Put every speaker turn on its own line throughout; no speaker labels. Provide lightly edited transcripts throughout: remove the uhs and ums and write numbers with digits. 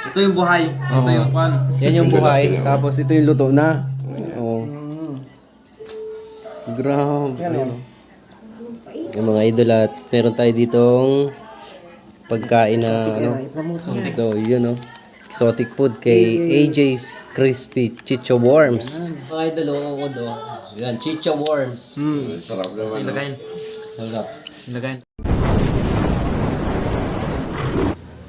Ito yung buhay. Ito yung pan.
Yan yung buhay. Tapos ito yung luto na. Oh. Grabe. Yung mga idol at meron tayo ditong pagkain na ano. Ito, yun oh. Exotic food kay AJ's Crispy Chicho Worms. Mga idol, oh, oh. Yan, Chicho Worms.
Sarap naman.
Ilagayin.
Sarap.
Ilagayin.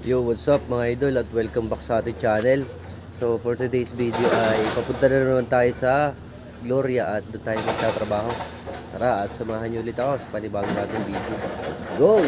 Yo, what's up mga idol at welcome back sa ating channel. So for today's video ay papunta na naman tayo sa Gloria at doon tayo magtatrabaho. Tara at samahan niyo ulit ako sa panibagong nating video. Let's go!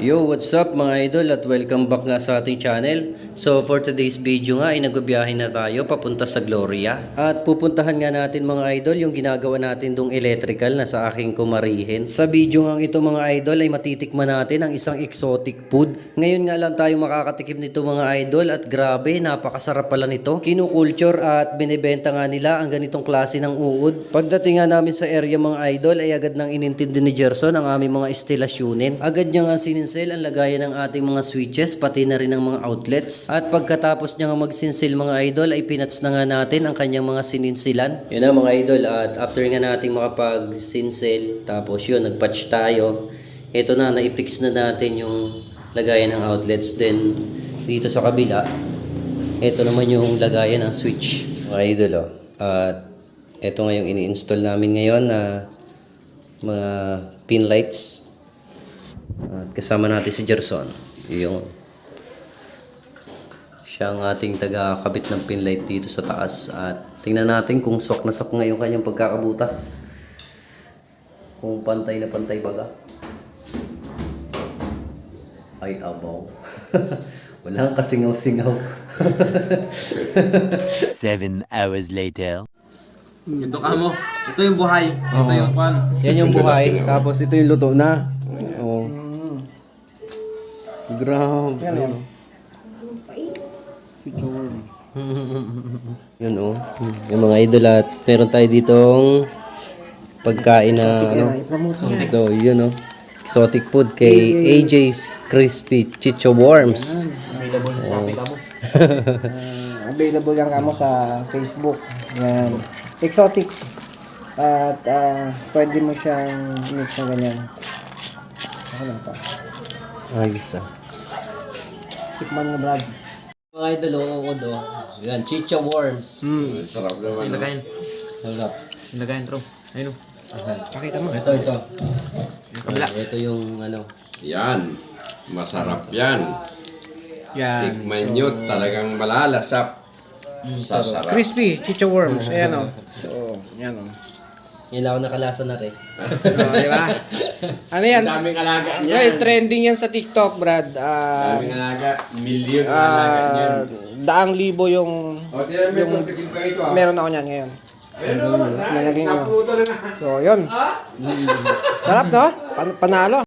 Yo, what's up mga idol at welcome back nga sa ating channel. So for today's video nga ay nagbibiyahe na tayo papunta sa Gloria. At pupuntahan nga natin mga idol yung ginagawa natin dong electrical na sa aking kumarihin. Sa video nga ito mga idol ay matitikman natin ang isang exotic food. Ngayon nga lang tayo makakatikim nito mga idol at grabe napakasarap pala nito. Kinukulture at binibenta nga nila ang ganitong klase ng uod. Pagdating nga namin sa area mga idol ay agad nang inintindi ni Gerson ang aming mga instalasyonin. Agad niya nga sininsel ang lagayan ng ating mga switches pati na rin ang mga outlets. At pagkatapos niya nga magsinsil mga idol ay pinats na nga natin ang kanyang mga sininsilan. Yun na mga idol at after nga natin makapag-sinsil tapos yun nagpatch tayo. Ito na na-fix na natin yung lagayan ng outlets. Then dito sa kabila ito naman yung lagayan ng switch mga idol oh. At ito nga yung ini-install namin ngayon na mga pin lights. At kasama natin si Gerson. Yung siya ang ating taga-kabit ng pin light dito sa taas. At tingnan natin kung sok na sok ngayon kanyang pagkakabutas. Kung pantay na pantay baga. Ay abaw. Walang kasingaw-singaw.
7 hours later.
Ito ka mo. Ito yung buhay. Ito yung pan.
Yan yung buhay. Tapos ito yung luto na. Oh. Grabe. Yun oh. Yung mga idol at meron tayo ditong pagkain na ano. Ito, yun oh. Exotic food kay AJ's Crispy Chicho Worms.
Available lang kamo sa Facebook. Yan. Exotic. At pwede mo siyang mix na ganyan. Ako lang pa.
Ayos ah.
Tikman mo, Brad.
Mga idol, oh, oh. Yan, Chicho Worms.
Sarap naman.
Ilagayin.
Sarap.
Ilagayin, bro. Ayun o.
Pakita mo.
Ito.
Kabila.
Ito yung ano.
Yan. Masarap yan.
Yan.
Tikman nyo, talagang malalasap. Sa sarap.
Crispy, chicho worms. Ayan o. So, yan o.
Yan ako nakalasa na rin.
Di ba? Ano yan?
Daming alaga
So,
niyan.
trending yan sa TikTok, Brad.
Daming alaga. Milyon na alaga niyan.
Daang libo yung
O, tiyan mo yung tikim ka ito.
meron ako niyan ngayon.
Meron.
Nalagay ko.
Naputo na.
So, yun. Sarap, no? Panalo.